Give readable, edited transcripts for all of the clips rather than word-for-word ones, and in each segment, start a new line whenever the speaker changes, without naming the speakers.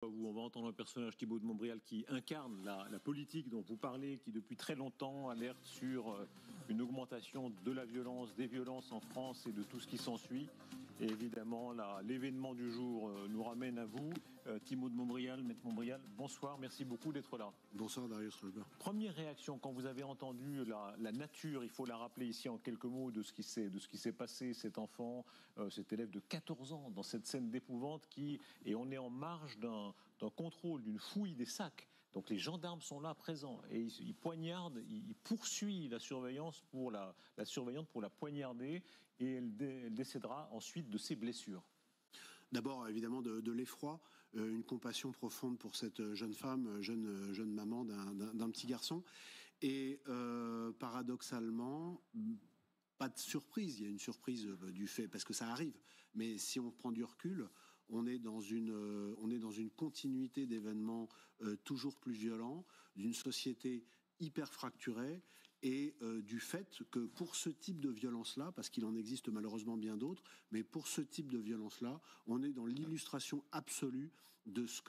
On va entendre un personnage, Thibault de Montbrial, qui incarne la politique dont vous parlez, qui depuis très longtemps alerte sur une augmentation de la violence, des violences en France et de tout ce qui s'ensuit. Et évidemment, l'événement du jour nous ramène à vous. Thibault de Montbrial, Maître Montbrial, bonsoir, merci beaucoup d'être là.
Bonsoir Darius Ruber.
Première réaction, quand vous avez entendu la nature, il faut la rappeler ici en quelques mots, de ce qui s'est passé, cet enfant, cet élève de 14 ans, dans cette scène d'épouvante et on est en marge d'un contrôle, d'une fouille des sacs. Donc les gendarmes sont là, présents, et ils poignardent, ils poursuivent la surveillance pour la surveillante pour la poignarder, et elle décédera ensuite de ses blessures.
D'abord, évidemment, de l'effroi, une compassion profonde pour cette jeune femme, jeune maman d'un petit garçon. Et paradoxalement, pas de surprise. Il y a une surprise du fait, parce que ça arrive. Mais si on prend du recul, on est dans une continuité d'événements toujours plus violents, d'une société hyper fracturée, et du fait que pour ce type de violence-là, parce qu'il en existe malheureusement bien d'autres, mais pour ce type de violence-là, on est dans l'illustration absolue de ce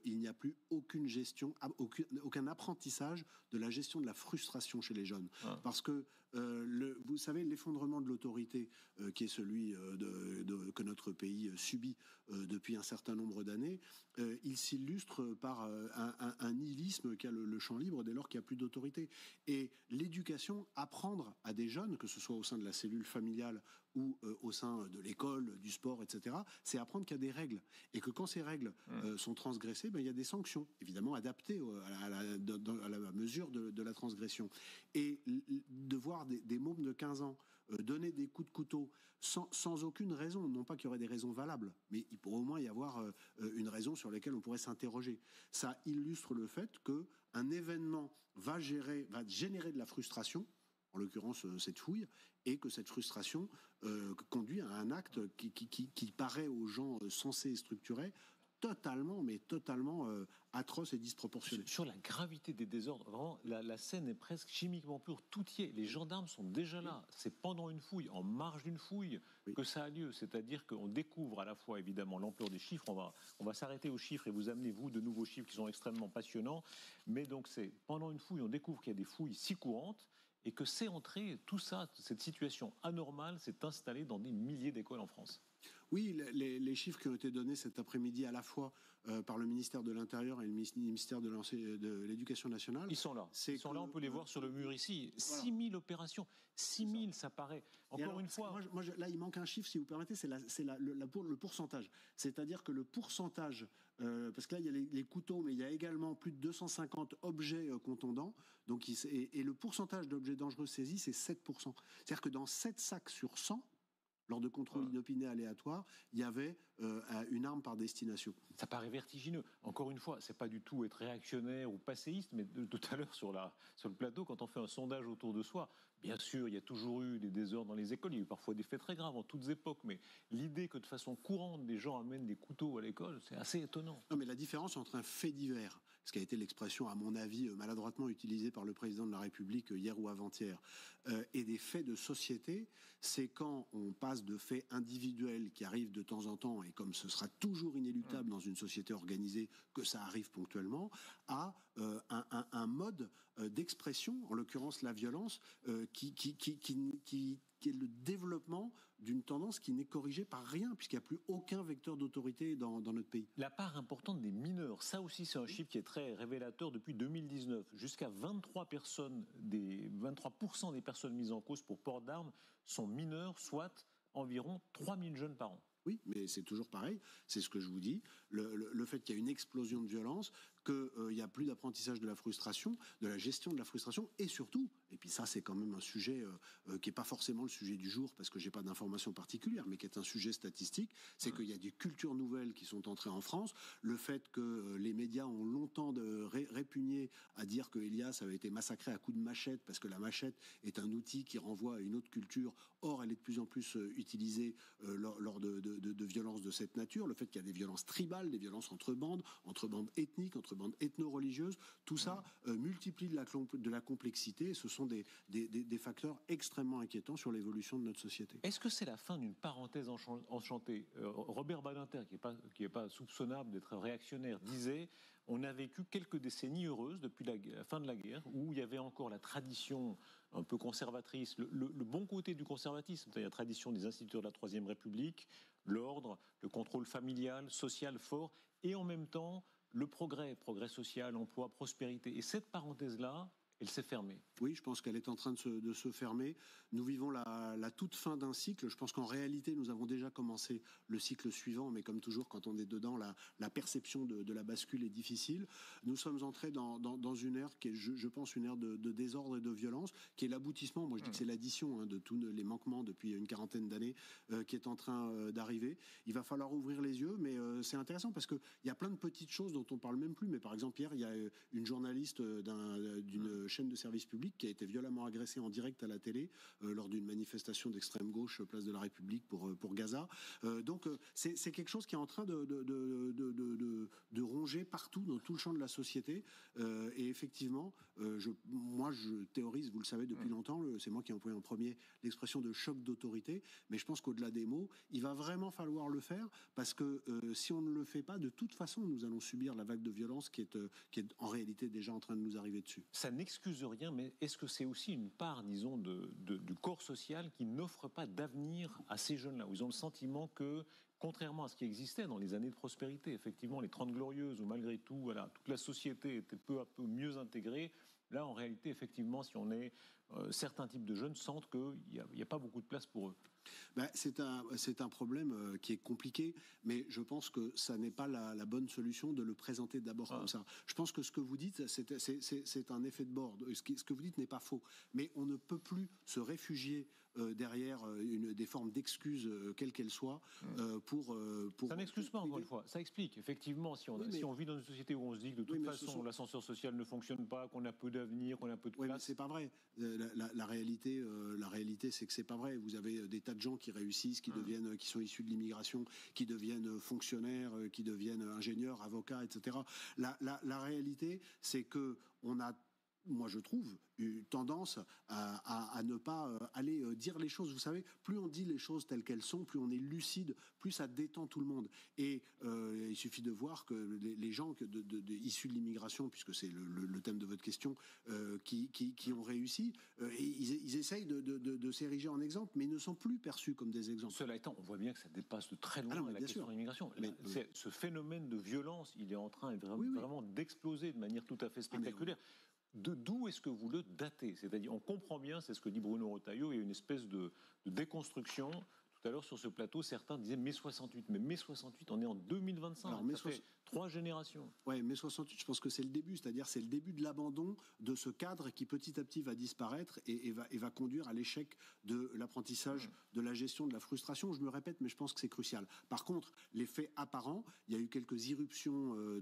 il n'y a plus aucune gestion, aucun apprentissage de la gestion de la frustration chez les jeunes. Parce que, vous savez, l'effondrement de l'autorité, qui est celui que notre pays subit depuis un certain nombre d'années, il s'illustre par un nihilisme qu'a le champ libre dès lors qu'il n'y a plus d'autorité. Et l'éducation, apprendre à des jeunes, que ce soit au sein de la cellule familiale ou au sein de l'école, du sport, etc., c'est apprendre qu'il y a des règles. Et que quand ces règles sont transgressées, il y a des sanctions, évidemment adaptées à la mesure de la transgression. Et de voir des mômes de 15 ans donner des coups de couteau sans aucune raison, non pas qu'il y aurait des raisons valables, mais il pourrait au moins y avoir une raison sur laquelle on pourrait s'interroger. Ça illustre le fait qu'un événement va générer de la frustration, en l'occurrence cette fouille, et que cette frustration conduit à un acte qui paraît aux gens sensés et structurés totalement atroce et disproportionné.
Sur la gravité des désordres, vraiment, la scène est presque chimiquement pure, tout y est. Les gendarmes sont déjà là. C'est pendant une fouille, en marge d'une fouille, que ça a lieu. C'est-à-dire qu'on découvre à la fois, évidemment, l'ampleur des chiffres. On va s'arrêter aux chiffres et vous amener, vous, de nouveaux chiffres qui sont extrêmement passionnants. Mais donc, c'est pendant une fouille, on découvre qu'il y a des fouilles si courantes et que c'est entré, tout ça, cette situation anormale s'est installée dans des milliers d'écoles en France.
Oui, les chiffres qui ont été donnés cet après-midi à la fois par le ministère de l'Intérieur et le ministère de l'Éducation nationale.
Ils sont là. On peut les voir sur le mur ici. Voilà. 6 000 opérations. 6 000, ça paraît. Encore une fois.
Moi, là, il manque un chiffre, si vous permettez, c'est le pourcentage. C'est-à-dire que le pourcentage, parce que là, il y a les couteaux, mais il y a également plus de 250 objets contondants. Donc, et le pourcentage d'objets dangereux saisis, c'est 7%. C'est-à-dire que dans 7 sacs sur 100, lors de contrôles inopinés aléatoires, il y avait une arme par destination.
Ça paraît vertigineux. Encore une fois, c'est pas du tout être réactionnaire ou passéiste, mais tout à l'heure sur le plateau, quand on fait un sondage autour de soi, bien sûr, il y a toujours eu des désordres dans les écoles, il y a eu parfois des faits très graves en toutes époques, mais l'idée que de façon courante, des gens amènent des couteaux à l'école, c'est assez étonnant.
Non, mais la différence entre un fait divers, ce qui a été l'expression, à mon avis, maladroitement utilisée par le président de la République hier ou avant-hier, et des faits de société, c'est quand on passe de faits individuels qui arrivent de temps en temps, et comme ce sera toujours inéluctable dans une société organisée que ça arrive ponctuellement, à un mode d'expression, en l'occurrence la violence, qui est le développement d'une tendance qui n'est corrigée par rien, puisqu'il n'y a plus aucun vecteur d'autorité dans notre pays.
La part importante des mineurs, ça aussi c'est un chiffre qui est très révélateur depuis 2019. Jusqu'à 23% des personnes mises en cause pour port d'armes sont mineurs, soit environ 3 000 jeunes par an.
Oui, mais c'est toujours pareil, c'est ce que je vous dis, le fait qu'il y a une explosion de violence, qu'il n'y a plus d'apprentissage de la frustration, de la gestion de la frustration, et surtout, et puis ça c'est quand même un sujet qui n'est pas forcément le sujet du jour, parce que j'ai pas d'informations particulières, mais qui est un sujet statistique, c'est qu'il y a des cultures nouvelles qui sont entrées en France, le fait que les médias ont longtemps répugné à dire que Elias avait été massacré à coups de machette, parce que la machette est un outil qui renvoie à une autre culture, or elle est de plus en plus utilisée lors de violences de cette nature, le fait qu'il y a des violences tribales, des violences entre bandes ethniques, entre bandes ethno-religieuses, tout ça multiplie de la complexité. Ce sont des facteurs extrêmement inquiétants sur l'évolution de notre société.
Est-ce que c'est la fin d'une parenthèse enchantée? Robert Badinter, qui est pas soupçonnable d'être réactionnaire, disait: on a vécu quelques décennies heureuses depuis la fin de la guerre, où il y avait encore la tradition un peu conservatrice, le bon côté du conservatisme, c'est-à-dire la tradition des instituteurs de la Troisième République, l'ordre, le contrôle familial, social fort, et en même temps le progrès social, emploi, prospérité. Et cette parenthèse-là, elle s'est fermée.
Oui, je pense qu'elle est en train de se fermer. Nous vivons la toute fin d'un cycle. Je pense qu'en réalité, nous avons déjà commencé le cycle suivant, mais comme toujours, quand on est dedans, la perception de la bascule est difficile. Nous sommes entrés dans une ère qui est, je pense, une ère de désordre et de violence, qui est l'aboutissement, moi je dis que c'est l'addition de tous les manquements depuis une quarantaine d'années qui est en train d'arriver. Il va falloir ouvrir les yeux, mais c'est intéressant parce qu'il y a plein de petites choses dont on parle même plus. Mais par exemple, hier, il y a une journaliste d'une chaîne de service public qui a été violemment agressée en direct à la télé lors d'une manifestation d'extrême gauche place de la République pour Gaza. Donc c'est quelque chose qui est en train de ronger partout dans tout le champ de la société. Et effectivement, moi je théorise, vous le savez depuis longtemps, c'est moi qui ai employé en premier l'expression de choc d'autorité, mais je pense qu'au-delà des mots, il va vraiment falloir le faire parce que si on ne le fait pas, de toute façon, nous allons subir la vague de violence qui est en réalité déjà en train de nous arriver dessus.
Ça n'excuse rien, mais est-ce que c'est aussi une part, disons, du corps social qui n'offre pas d'avenir à ces jeunes-là, où ils ont le sentiment que, contrairement à ce qui existait dans les années de prospérité, effectivement, les 30 glorieuses, où malgré tout, voilà, toute la société était peu à peu mieux intégrée, là, en réalité, effectivement, si on est certains types de jeunes sentent qu'il n'y a pas beaucoup de place pour eux.
Ben, c'est un problème qui est compliqué, mais je pense que ça n'est pas la bonne solution de le présenter d'abord comme ça. Je pense que ce que vous dites, c'est un effet de bord. Ce que vous dites n'est pas faux, mais on ne peut plus se réfugier derrière des formes d'excuses, quelles qu'elles soient, pour...
Ça n'excuse pas, encore une fois. Ça explique. Effectivement, si on vit dans une société où on se dit que de toute façon, l'ascenseur social ne fonctionne pas, qu'on a peu d'avenir, qu'on a peu de place...
Oui, mais c'est pas vrai. La réalité, c'est que c'est pas vrai. Vous avez des tas de gens qui réussissent, qui sont issus de l'immigration, qui deviennent fonctionnaires, qui deviennent ingénieurs, avocats, etc. La réalité, c'est que on a, moi je trouve, une tendance à ne pas aller dire les choses. Vous savez, plus on dit les choses telles qu'elles sont, plus on est lucide, plus ça détend tout le monde. Et il suffit de voir que les gens issus de l'immigration, puisque c'est le thème de votre question, qui ont réussi, ils essayent de s'ériger en exemple, mais ils ne sont plus perçus comme des exemples.
Cela étant, on voit bien que ça dépasse de très loin la question de l'immigration. Ce phénomène de violence, il est en train vraiment d'exploser de manière tout à fait spectaculaire. D'où est-ce que vous le datez? C'est-à-dire, on comprend bien, c'est ce que dit Bruno Retailleau, il y a une espèce de déconstruction. Tout à l'heure, sur ce plateau, certains disaient mai 68. Mais mai 68, on est en 2025. Alors, ça fait 3 générations.
Oui, mai 68, je pense que c'est le début. C'est-à-dire, c'est le début de l'abandon de ce cadre qui, petit à petit, va disparaître et va conduire à l'échec de l'apprentissage, de la gestion, de la frustration. Je me répète, mais je pense que c'est crucial. Par contre, les faits apparents, il y a eu quelques éruptions, un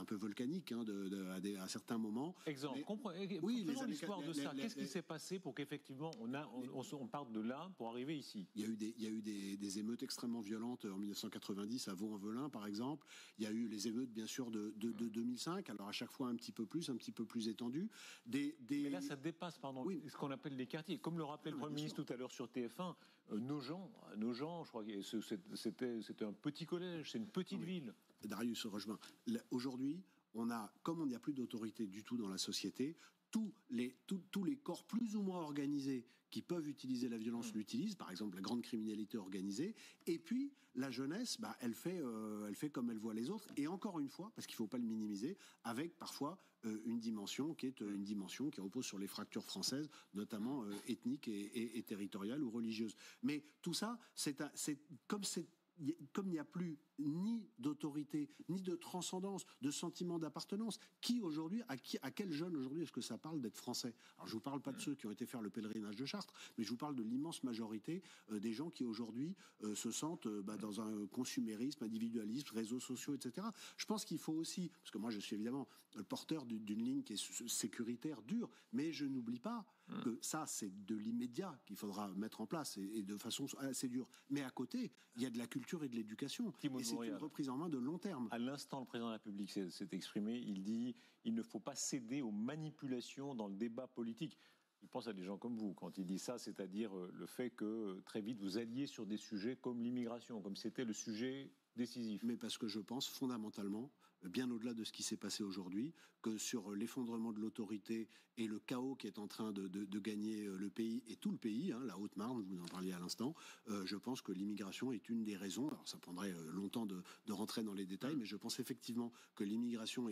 peu volcaniques à certains moments.
Exemple. Oui, l'histoire de ça. Qu'est-ce qui s'est passé pour qu'effectivement, on parte de là pour arriver ici?
Il y a eu des émeutes extrêmement violentes en 1990 à Vaux-en-Velin, par exemple. Il y a eu les émeutes, bien sûr, de 2005. Alors, à chaque fois, un petit peu plus étendu.
Mais là, ça dépasse, ce qu'on appelle les quartiers. Comme le rappelait le Premier ministre tout à l'heure sur TF1, nos gens, je crois que c'était un petit collège, c'est une petite ville.
Darius se rejoint. Aujourd'hui, comme il n'y a plus d'autorité du tout dans la société, tous les corps plus ou moins organisés qui peuvent utiliser la violence l'utilisent, par exemple la grande criminalité organisée, et puis la jeunesse, elle fait comme elle voit les autres, et encore une fois, parce qu'il ne faut pas le minimiser, avec parfois une dimension qui repose sur les fractures françaises, notamment ethniques et territoriales ou religieuses. Mais tout ça, comme il n'y a plus ni d'autorité, ni de transcendance, de sentiment d'appartenance, à quel jeune aujourd'hui est-ce que ça parle d'être français? Alors je vous parle pas de ceux qui ont été faire le pèlerinage de Chartres, mais je vous parle de l'immense majorité des gens qui aujourd'hui se sentent dans un consumérisme, individualisme, réseaux sociaux, etc. Je pense qu'il faut aussi, parce que moi je suis évidemment le porteur d'une ligne qui est sécuritaire, dure, mais je n'oublie pas que ça, c'est de l'immédiat qu'il faudra mettre en place et de façon assez dure. Mais à côté, il y a de la culture et de l'éducation. Et c'est une reprise en main de long terme.
À l'instant, le président de la République s'est exprimé. Il dit il ne faut pas céder aux manipulations dans le débat politique. Il pense à des gens comme vous quand il dit ça, c'est-à-dire le fait que très vite vous alliez sur des sujets comme l'immigration, comme c'était le sujet décisif.
Mais parce que je pense fondamentalement, bien au-delà de ce qui s'est passé aujourd'hui, que sur l'effondrement de l'autorité et le chaos qui est en train de gagner le pays, et tout le pays, la Haute-Marne, vous en parliez à l'instant, je pense que l'immigration est une des raisons. Alors ça prendrait longtemps de rentrer dans les détails, mais je pense effectivement que l'immigration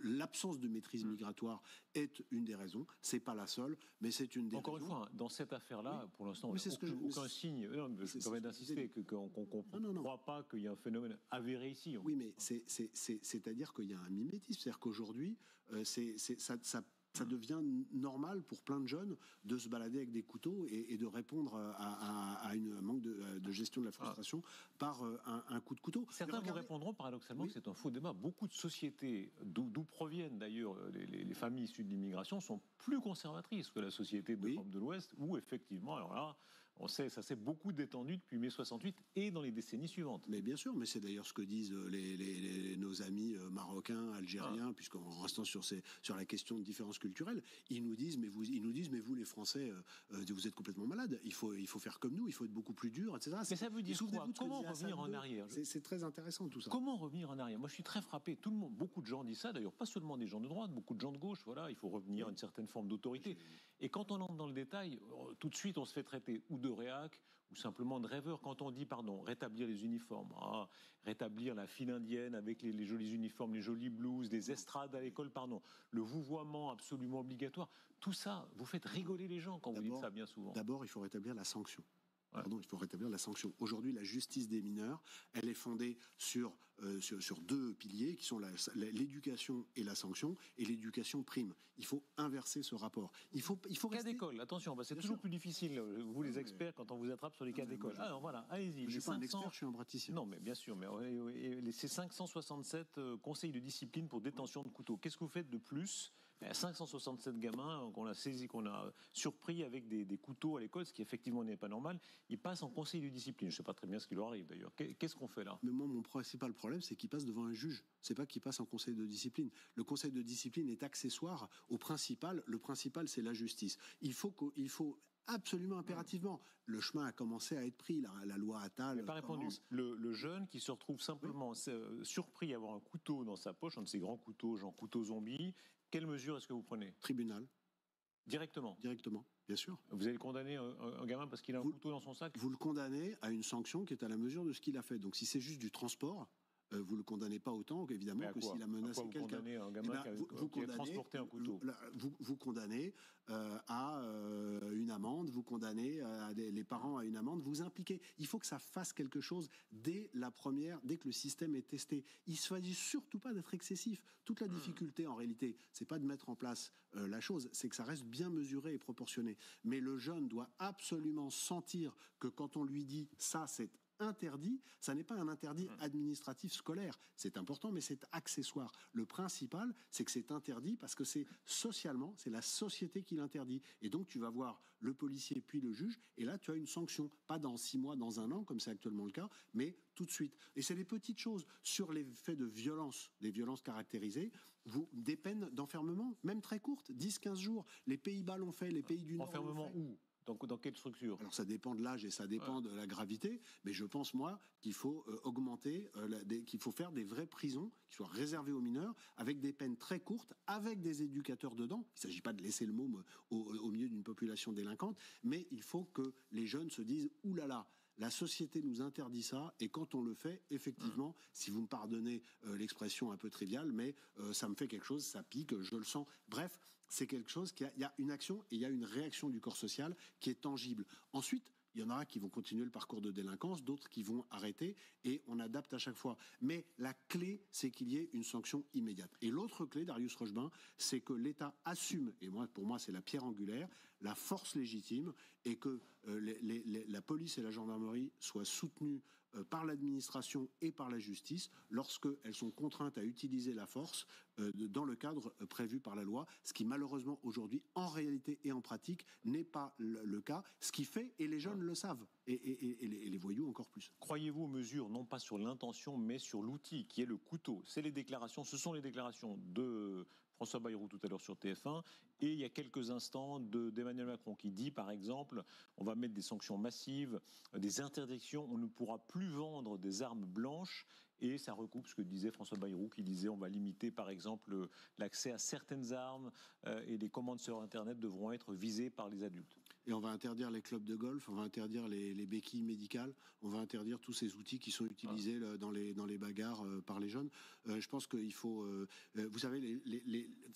l'absence de maîtrise migratoire est une des raisons. C'est pas la seule, mais c'est une des
Encore
raisons.
Encore une fois, dans cette affaire-là, pour l'instant, on n'a aucun signe. Je permets d'insister qu'on ne croit pas qu'il y a un phénomène avéré ici.
Oui, mais c'est-à-dire qu'il y a un mimétisme. C'est-à-dire qu'aujourd'hui, ça devient normal pour plein de jeunes de se balader avec des couteaux et de répondre à un manque de gestion de la frustration par un coup de couteau.
Certains vous répondront paradoxalement que c'est un faux débat. Beaucoup de sociétés, d'où proviennent d'ailleurs les familles issues de l'immigration, sont plus conservatrices que la société de l'Europe de l'Ouest, où effectivement, alors là, on sait, ça s'est beaucoup détendu depuis mai 68 et dans les décennies suivantes.
Mais bien sûr, mais c'est d'ailleurs ce que disent nos amis marocains, algériens, puisqu'en restant sur la question de différences culturelles, ils nous disent, mais vous les Français, vous êtes complètement malades. Il faut faire comme nous, il faut être beaucoup plus dur, etc.
Mais ça veut dire quoi? Comment revenir en arrière?
C'est très intéressant tout ça.
Comment revenir en arrière? Moi, je suis très frappé. Tout le monde, beaucoup de gens disent ça. D'ailleurs, pas seulement des gens de droite, beaucoup de gens de gauche. Voilà, il faut revenir à une certaine forme d'autorité. Et quand on entre dans le détail, tout de suite, on se fait traiter ou de réac ou simplement de rêveur. Quand on dit, rétablir les uniformes, rétablir la file indienne avec les jolis uniformes, les jolis blouses, des estrades à l'école, le vouvoiement absolument obligatoire, tout ça, vous faites rigoler les gens quand vous dites ça bien souvent.
D'abord, il faut rétablir la sanction. Il faut rétablir la sanction. Aujourd'hui, la justice des mineurs, elle est fondée sur deux piliers qui sont l'éducation et la sanction, et l'éducation prime. Il faut inverser ce rapport. Il faut
cas d'école, attention, c'est toujours plus difficile, vous les experts, quand on vous attrape sur les cas d'école. Alors voilà, allez-y.
Je ne suis pas un expert, je suis un praticien.
Non, mais bien sûr, mais ces 567 conseils de discipline pour détention de couteaux, qu'est-ce que vous faites de plus? 567 gamins qu'on a saisis, qu'on a surpris avec des couteaux à l'école, ce qui effectivement n'est pas normal. Ils passent en conseil de discipline. Je ne sais pas très bien ce qui leur arrive d'ailleurs. Qu'est-ce qu'on fait là?
Mais moi, mon principal problème, c'est qu'ils passent devant un juge. C'est pas qu'ils passent en conseil de discipline. Le conseil de discipline est accessoire au principal. Le principal, c'est la justice. Il faut absolument, impérativement. Le chemin a commencé à être pris. La loi Attal.
Pas répondu. Le jeune qui se retrouve simplement surpris à avoir un couteau dans sa poche, un de ces grands couteaux, genre couteau zombie. Quelle mesure est-ce que vous prenez?
Tribunal.
Directement,
bien sûr.
Vous allez condamner un gamin parce qu'il a un couteau dans son sac?
Vous le condamnez à une sanction qui est à la mesure de ce qu'il a fait. Donc si c'est juste du transport, vous le condamnez pas autant évidemment que s'il a menacé quelqu'un.
Un gamin qui a transporté un couteau.
Vous condamnez à une amende, vous condamnez les parents à une amende, vous impliquez. Il faut que ça fasse quelque chose dès que le système est testé. Il ne s'agit surtout pas d'être excessif. Toute la difficulté en réalité, c'est pas de mettre en place la chose, c'est que ça reste bien mesuré et proportionné. Mais le jeune doit absolument sentir que quand on lui dit ça, c'est interdit, ça n'est pas un interdit administratif scolaire. C'est important, mais c'est accessoire. Le principal, c'est que c'est interdit parce que c'est socialement, c'est la société qui l'interdit. Et donc, tu vas voir le policier puis le juge, et là, tu as une sanction. Pas dans 6 mois, dans 1 an, comme c'est actuellement le cas, mais tout de suite. Et c'est des petites choses. Sur les faits de violence, des violences caractérisées, des peines d'enfermement, même très courtes, 10-15 jours. Les Pays-Bas l'ont fait, les pays du Nord l'ont fait.
Enfermement où? Dans quelle structure?
Alors ça dépend de l'âge et ça dépend de la gravité, mais je pense moi qu'il faut augmenter, qu'il faut faire des vraies prisons qui soient réservées aux mineurs, avec des peines très courtes, avec des éducateurs dedans. Il ne s'agit pas de laisser le môme au milieu d'une population délinquante, mais il faut que les jeunes se disent « Ouh là là !» La société nous interdit ça, et quand on le fait, effectivement, si vous me pardonnez l'expression un peu triviale, mais ça me fait quelque chose, ça pique, je le sens. Bref, c'est quelque chose il y a une action et il y a une réaction du corps social qui est tangible. Ensuite, il y en aura qui vont continuer le parcours de délinquance, d'autres qui vont arrêter, et on adapte à chaque fois. Mais la clé, c'est qu'il y ait une sanction immédiate. Et l'autre clé, Darius Rochebin, c'est que l'État assume, et pour moi c'est la pierre angulaire, la force légitime, et que la police et la gendarmerie soient soutenues par l'administration et par la justice lorsqu'elles sont contraintes à utiliser la force dans le cadre prévu par la loi, ce qui malheureusement aujourd'hui, en réalité et en pratique, n'est pas le cas, ce qui fait, et les jeunes le savent, et les voyous encore plus.
Croyez-vous aux mesures, non pas sur l'intention, mais sur l'outil, qui est le couteau? Ce sont les déclarations de François Bayrou tout à l'heure sur TF1, et il y a quelques instants d'Emmanuel Macron qui dit, par exemple, on va mettre des sanctions massives, des interdictions, on ne pourra plus vendre des armes blanches, et ça recoupe ce que disait François Bayrou, qui disait on va limiter, par exemple, l'accès à certaines armes, et les commandes sur Internet devront être visées par les adultes.
Et on va interdire les clubs de golf, on va interdire les béquilles médicales, on va interdire tous ces outils qui sont utilisés dans les bagarres par les jeunes. Je pense qu'il faut... vous savez,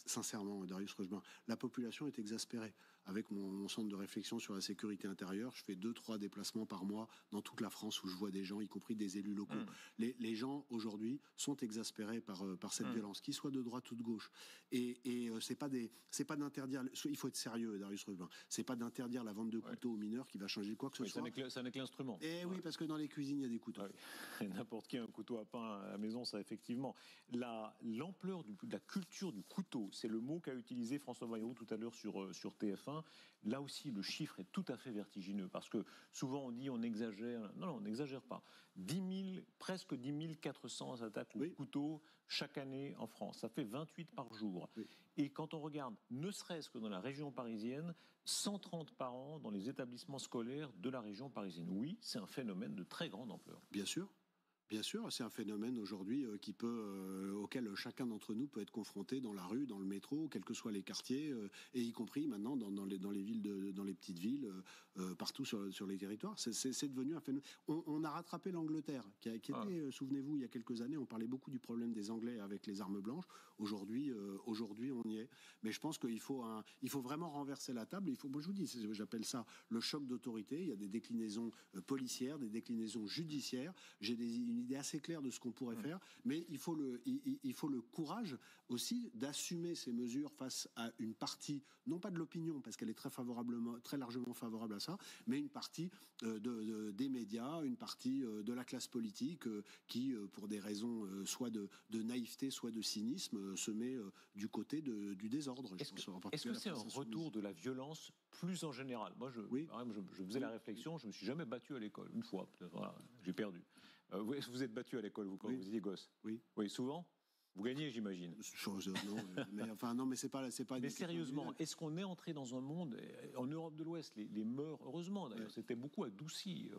sincèrement, Darius Rochebain, la population est exaspérée. Avec mon centre de réflexion sur la sécurité intérieure, je fais 2-3 déplacements par mois dans toute la France où je vois des gens, y compris des élus locaux. Les gens, aujourd'hui, sont exaspérés par cette violence, qu'ils soient de droite ou de gauche. Et c'est pas d'interdire... Il faut être sérieux, Darius Rochebain. C'est pas d'interdire la vente de couteaux aux mineurs qui va changer quoi que ce soit.
Ça n'est que l'instrument.
Et oui, parce que dans les cuisines, il y a des couteaux.
Oui. N'importe qui a un couteau à pain à la maison, ça effectivement. L'ampleur de la culture du couteau, c'est le mot qu'a utilisé François Bayrou tout à l'heure sur TF1. Là aussi, le chiffre est tout à fait vertigineux, parce que souvent on dit on exagère. Non, on n'exagère pas. Presque 10 400 attaques au couteau chaque année en France. Ça fait 28 par jour. Oui. Et quand on regarde, ne serait-ce que dans la région parisienne, 130 par an dans les établissements scolaires de la région parisienne. Oui, c'est un phénomène de très grande ampleur.
Bien sûr. Bien sûr, c'est un phénomène aujourd'hui auquel chacun d'entre nous peut être confronté dans la rue, dans le métro, quels que soient les quartiers, et y compris maintenant dans les villes, dans les petites villes, partout sur les territoires. C'est devenu un phénomène. On a rattrapé l'Angleterre, qui était, souvenez-vous, il y a quelques années, on parlait beaucoup du problème des Anglais avec les armes blanches. Aujourd'hui, on y est. Mais je pense qu'il faut vraiment renverser la table. Moi, je vous dis, j'appelle ça le choc d'autorité. Il y a des déclinaisons policières, des déclinaisons judiciaires. J'ai une idée assez claire de ce qu'on pourrait faire, mais il faut le courage aussi d'assumer ces mesures face à une partie, non pas de l'opinion, parce qu'elle est très largement favorable à ça, mais une partie des médias, une partie de la classe politique qui, pour des raisons soit de naïveté, soit de cynisme, se met du côté du désordre.
Est-ce que c'est un retour de la violence plus en général? Moi, je faisais la réflexion, je ne me suis jamais battu à l'école, une fois, voilà, j'ai perdu. Vous êtes battu à l'école, vous, quand vous étiez gosse? Oui. Oui, souvent? Vous gagnez, j'imagine.
Non, mais c'est pas.
Mais sérieusement, est-ce qu'on est entré dans un monde en Europe de l'Ouest, les mœurs, heureusement d'ailleurs, c'était beaucoup adouci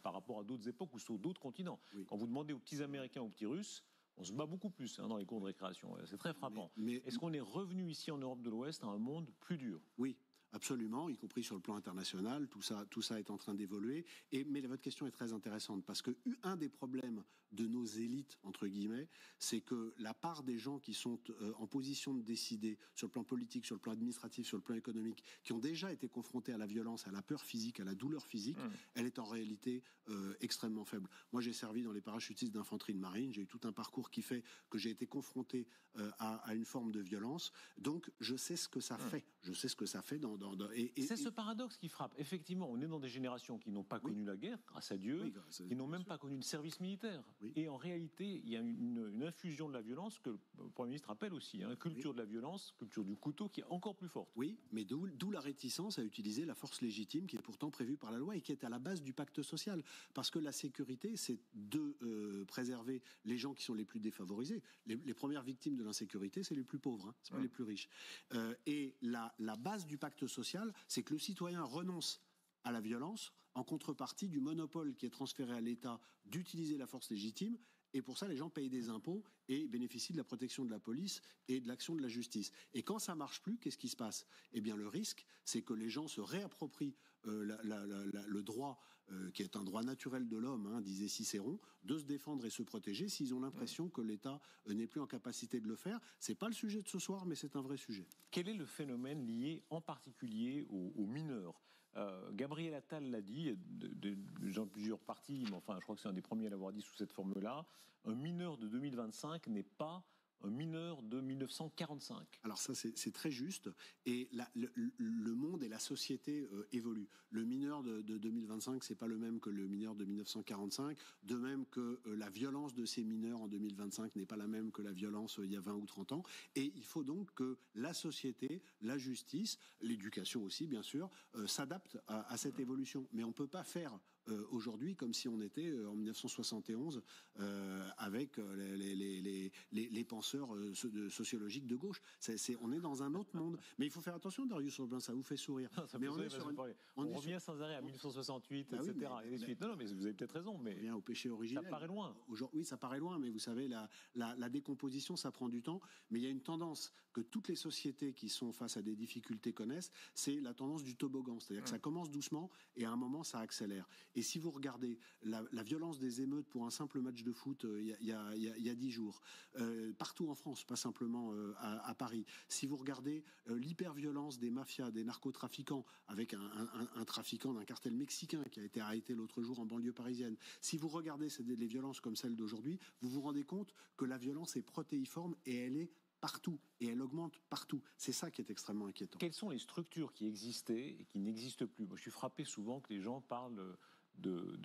par rapport à d'autres époques ou sur d'autres continents. Quand vous demandez aux petits Américains, aux petits Russes, on se bat beaucoup plus dans les cours de récréation. C'est très frappant. Est-ce qu'on est revenu ici en Europe de l'Ouest à un monde plus dur?
Oui. Absolument, y compris sur le plan international, tout ça est en train d'évoluer. Mais votre question est très intéressante parce que un des problèmes de nos élites, entre guillemets, c'est que la part des gens qui sont en position de décider sur le plan politique, sur le plan administratif, sur le plan économique, qui ont déjà été confrontés à la violence, à la peur physique, à la douleur physique, elle est en réalité extrêmement faible. Moi, j'ai servi dans les parachutistes d'infanterie de marine, j'ai eu tout un parcours qui fait que j'ai été confronté à une forme de violence. Donc, je sais ce que ça fait. Je sais ce que ça fait
c'est ce paradoxe qui frappe. Effectivement, on est dans des générations qui n'ont pas connu la guerre, grâce à Dieu, qui n'ont même pas connu le service militaire. Oui. Et en réalité, il y a une infusion de la violence que le Premier ministre appelle aussi, culture de la violence, culture du couteau, qui est encore plus forte.
Oui, mais d'où la réticence à utiliser la force légitime qui est pourtant prévue par la loi et qui est à la base du pacte social. Parce que la sécurité, c'est de préserver les gens qui sont les plus défavorisés. Les premières victimes de l'insécurité, c'est les plus pauvres, c'est pas les plus riches. Et la base du pacte social, c'est que le citoyen renonce à la violence en contrepartie du monopole qui est transféré à l'État d'utiliser la force légitime. Et pour ça, les gens payent des impôts et bénéficient de la protection de la police et de l'action de la justice. Et quand ça marche plus, qu'est-ce qui se passe? Eh bien, le risque, c'est que les gens se réapproprient le droit, qui est un droit naturel de l'homme, disait Cicéron, de se défendre et se protéger s'ils ont l'impression que l'État n'est plus en capacité de le faire. C'est pas le sujet de ce soir, mais c'est un vrai sujet.
Quel est le phénomène lié en particulier aux mineurs? Gabriel Attal l'a dit, dans plusieurs parties, mais enfin, je crois que c'est un des premiers à l'avoir dit sous cette forme-là. Un mineur de 2025 n'est pas un mineur de 1945.
Alors ça, c'est très juste. Et le monde et la société évoluent. Le mineur de 2025, c'est pas le même que le mineur de 1945. De même que la violence de ces mineurs en 2025 n'est pas la même que la violence il y a 20 ou 30 ans. Et il faut donc que la société, la justice, l'éducation aussi, bien sûr, s'adaptent à cette évolution. Mais on peut pas faire aujourd'hui comme si on était en 1971 avec les penseurs sociologiques de gauche. On est dans un autre monde. Mais il faut faire attention, Darius Robin, ça vous fait sourire.
Mais on revient sans arrêt à 1968, etc. Et les suites. Non, mais vous avez peut-être raison. Mais
on revient au péché originel.
Ça paraît loin.
Oui, ça paraît loin, mais vous savez, la décomposition, ça prend du temps. Mais il y a une tendance que toutes les sociétés qui sont face à des difficultés connaissent, c'est la tendance du toboggan. C'est-à-dire que ça commence doucement et à un moment, ça accélère. Et si vous regardez la violence des émeutes pour un simple match de foot il y a 10 jours, partout en France, pas simplement à Paris, si vous regardez l'hyperviolence des mafias, des narcotrafiquants, avec un trafiquant d'un cartel mexicain qui a été arrêté l'autre jour en banlieue parisienne, si vous regardez les violences comme celle d'aujourd'hui, vous vous rendez compte que la violence est protéiforme et elle est partout, et elle augmente partout. C'est ça qui est extrêmement inquiétant.
Quelles sont les structures qui existaient et qui n'existent plus? Moi, je suis frappé souvent que les gens parlent de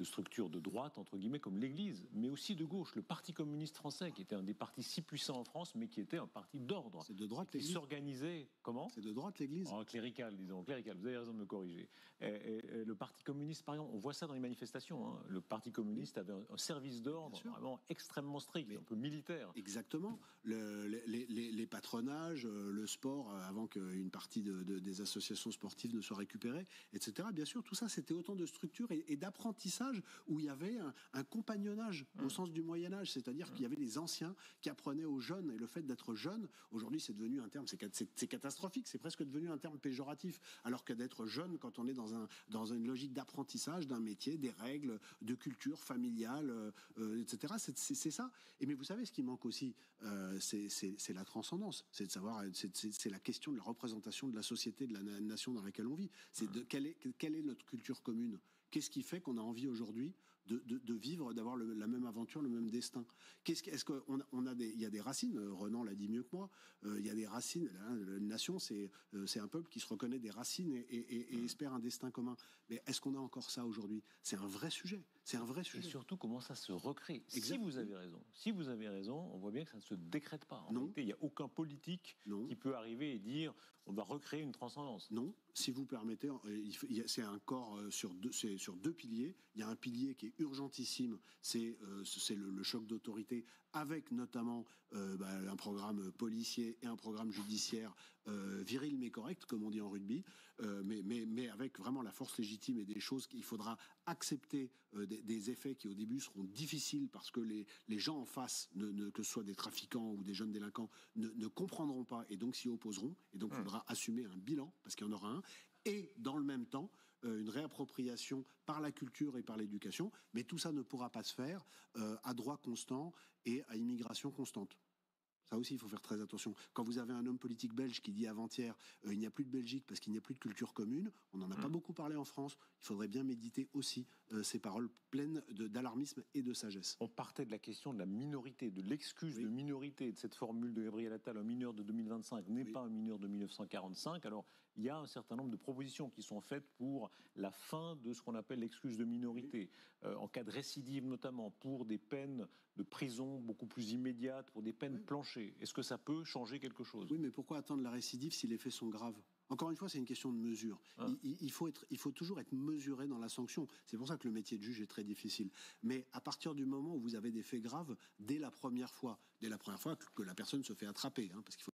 structures de droite, entre guillemets, comme l'Église, mais aussi de gauche. Le Parti communiste français, qui était un des partis si puissants en France, mais qui était un parti d'ordre.
C'est de droite,
l'Église. Qui s'organisait, comment?
C'est de droite, l'Église.
Clérical, disons, clérical. Vous avez raison de me corriger. Le Parti communiste, par exemple, on voit ça dans les manifestations. Hein. Le Parti communiste avait un service d'ordre vraiment extrêmement strict, un peu militaire.
Exactement. Les patronages, le sport, avant qu'une partie des associations sportives ne soit récupérée, etc. Bien sûr, tout ça, c'était autant de structures et d'apprentissage où il y avait un compagnonnage au sens du Moyen-Âge, c'est-à-dire qu'il y avait des anciens qui apprenaient aux jeunes, et le fait d'être jeune, aujourd'hui c'est devenu un terme, c'est catastrophique, c'est presque devenu un terme péjoratif, alors que d'être jeune quand on est dans une logique d'apprentissage d'un métier, des règles, de culture familiale, etc. C'est ça. Et mais vous savez, ce qui manque aussi, c'est la transcendance, c'est de savoir, c'est la question de la représentation de la société, de la nation dans laquelle on vit. C'est quelle est notre culture commune? Qu'est-ce qui fait qu'on a envie aujourd'hui de vivre, d'avoir la même aventure, le même destin? Est-ce qu'on il y a des racines, Renan l'a dit mieux que moi, il y a des racines, une nation c'est un peuple qui se reconnaît des racines et espère un destin commun. Mais est-ce qu'on a encore ça aujourd'hui? C'est un vrai sujet. C'est un vrai sujet.
Et surtout, comment ça se recrée? Si vous avez raison, on voit bien que ça ne se décrète pas. En réalité, il n'y a aucun politique qui peut arriver et dire on va recréer une transcendance.
Non, si vous permettez, c'est un corps sur deux piliers. Il y a un pilier qui est urgentissime, c'est le choc d'autorité, avec notamment un programme policier et un programme judiciaire viril mais correct, comme on dit en rugby, mais avec vraiment la force légitime et des choses qu'il faudra accepter, des effets qui au début seront difficiles parce que les gens en face, que ce soit des trafiquants ou des jeunes délinquants, ne comprendront pas et donc s'y opposeront, et donc il faudra assumer un bilan, parce qu'il y en aura un, et dans le même temps, une réappropriation par la culture et par l'éducation, mais tout ça ne pourra pas se faire à droit constant et à immigration constante. Ça aussi, il faut faire très attention. Quand vous avez un homme politique belge qui dit avant-hier il n'y a plus de Belgique parce qu'il n'y a plus de culture commune, on n'en a pas beaucoup parlé en France, il faudrait bien méditer aussi ces paroles pleines d'alarmisme et de sagesse.
On partait de la question de la minorité, de l'excuse de minorité, de cette formule de Gabriel Attal, un mineur de 2025 n'est pas un mineur de 1945. Alors, il y a un certain nombre de propositions qui sont faites pour la fin de ce qu'on appelle l'excuse de minorité, en cas de récidive notamment, pour des peines de prison beaucoup plus immédiates, pour des peines planchées. Est-ce que ça peut changer quelque chose?
Oui, mais pourquoi attendre la récidive si les faits sont graves? Encore une fois, c'est une question de mesure. Il faut toujours être mesuré dans la sanction. C'est pour ça que le métier de juge est très difficile. Mais à partir du moment où vous avez des faits graves, dès la première fois que la personne se fait attraper, parce qu'il faut...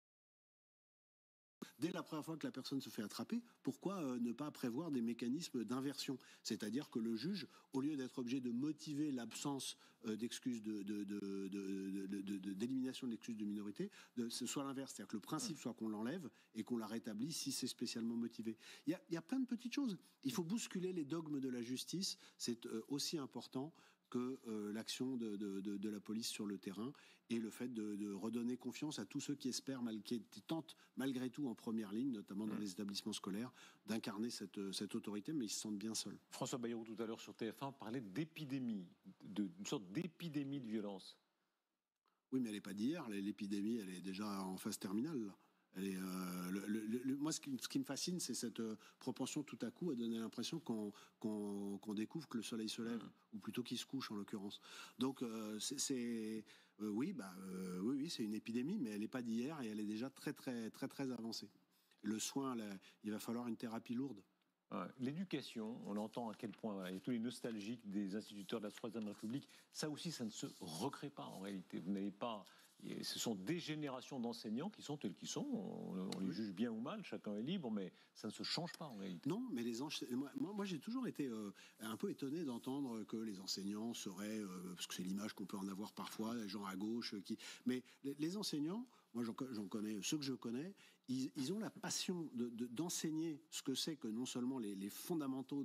Dès la première fois que la personne se fait attraper, pourquoi ne pas prévoir des mécanismes d'inversion? C'est-à-dire que le juge, au lieu d'être obligé de motiver l'absence d'excuses d'élimination de l'excuse de minorité, ce soit l'inverse. C'est-à-dire que le principe soit qu'on l'enlève et qu'on la rétablit si c'est spécialement motivé. Il y a plein de petites choses. Il faut bousculer les dogmes de la justice. C'est aussi important que l'action de la police sur le terrain et le fait de redonner confiance à tous ceux qui espèrent, qui tentent malgré tout en première ligne, notamment dans les établissements scolaires, d'incarner cette autorité, mais ils se sentent bien seuls.
François Bayrou, tout à l'heure sur TF1, parlait d'épidémie, d'une sorte d'épidémie de violence.
Oui, mais elle n'est pas d'hier. L'épidémie, elle est déjà en phase terminale, là. Elle est, moi, ce qui me fascine, c'est cette propension tout à coup à donner l'impression qu'on découvre que le soleil se lève, ou plutôt qu'il se couche en l'occurrence. Donc, oui, oui, c'est une épidémie, mais elle n'est pas d'hier et elle est déjà très, très, très, très avancée. Le soin, là, il va falloir une thérapie lourde.
L'éducation, on entend à quel point, il y a tous les nostalgiques des instituteurs de la Troisième République, ça aussi, ça ne se recrée pas en réalité. Vous n'avez pas... Ce sont des générations d'enseignants qui sont tels qu'ils sont. On les juge bien ou mal, chacun est libre, mais ça ne se change pas en réalité.
Non, mais moi j'ai toujours été un peu étonné d'entendre que les enseignants seraient, parce que c'est l'image qu'on peut en avoir parfois, les gens à gauche mais les enseignants, moi j'en connais, ceux que je connais, ils ont la passion d'enseigner ce que c'est que non seulement les fondamentaux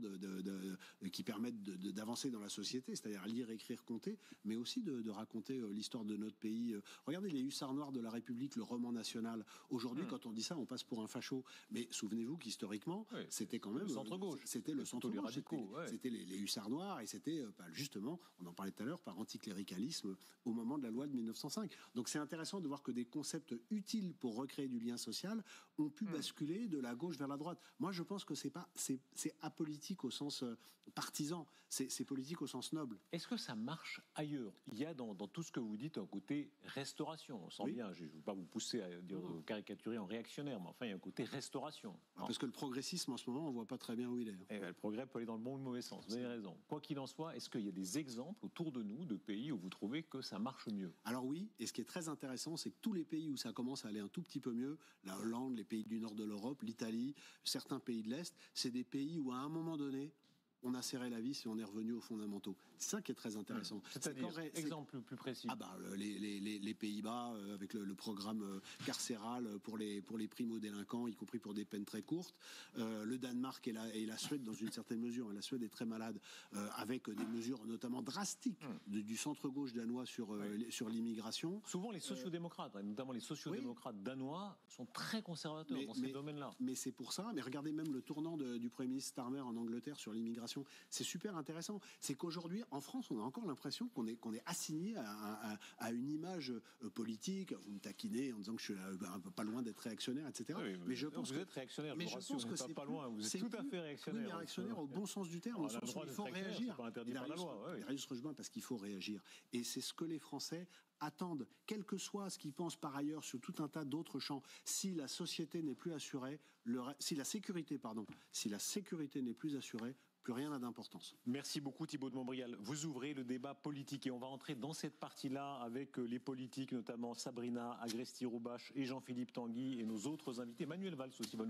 qui permettent d'avancer dans la société, c'est-à-dire lire, écrire, compter, mais aussi de raconter l'histoire de notre pays. Regardez les Hussards Noirs de la République, le roman national. Aujourd'hui, quand on dit ça, on passe pour un facho. Mais souvenez-vous qu'historiquement, c'était quand même...
Le centre-gauche.
C'était le centre-gauche. C'était les Hussards Noirs, et c'était justement, on en parlait tout à l'heure, par anticléricalisme au moment de la loi de 1905. Donc c'est intéressant de voir que des concepts utiles pour recréer du lien social ont pu basculer de la gauche vers la droite. Moi, je pense que c'est apolitique au sens partisan, c'est politique au sens noble.
Est-ce que ça marche ailleurs? Il y a dans tout ce que vous dites un côté restauration. On sent bien, je ne veux pas vous pousser à dire caricaturer en réactionnaire, mais enfin, il y a un côté restauration.
Parce que le progressisme, en ce moment, on ne voit pas très bien où il est.
Le progrès peut aller dans le bon ou le mauvais sens, vous avez raison. Quoi qu'il en soit, est-ce qu'il y a des exemples autour de nous, de pays où vous trouvez que ça marche mieux?
Alors oui, et ce qui est très intéressant, c'est que tous les pays où ça commence à aller un tout petit peu mieux, la Hollande, les pays du nord de l'Europe, l'Italie, certains pays de l'Est, c'est des pays où à un moment donné, on a serré la vis et on est revenu aux fondamentaux. C'est ça qui est très intéressant.
C'est-à-dire, exemple plus précis.
Les Pays-Bas, avec le programme carcéral pour les primo-délinquants, y compris pour des peines très courtes. Le Danemark et la Suède, dans une certaine mesure. La Suède est très malade, avec des mesures notamment drastiques du centre-gauche danois sur l'immigration.
Souvent, les sociodémocrates, notamment les sociodémocrates danois, sont très conservateurs dans ces domaines-là.
Mais c'est pour ça. Mais regardez même le tournant du Premier ministre Starmer en Angleterre sur l'immigration. C'est super intéressant. C'est qu'aujourd'hui, en France, on a encore l'impression qu'on est assigné à une image politique. Vous me taquinez en disant que je suis pas loin d'être réactionnaire, etc.
Oui, mais je pense que vous êtes réactionnaire.
Mais je pense que c'est
pas loin. Vous êtes tout à fait réactionnaire.
Oui, mais réactionnaire au bon sens du terme. Il faut réagir. Darius Rochebin, parce qu'il faut réagir. Et c'est ce que les Français attendent, quel que soit ce qu'ils pensent par ailleurs sur tout un tas d'autres champs. Si la société n'est plus assurée, si la sécurité n'est plus assurée, plus rien n'a d'importance.
Merci beaucoup Thibault de Montbrial. Vous ouvrez le débat politique et on va entrer dans cette partie-là avec les politiques, notamment Sabrina Agresti-Roubache et Jean-Philippe Tanguy et nos autres invités. Manuel Valls aussi va nous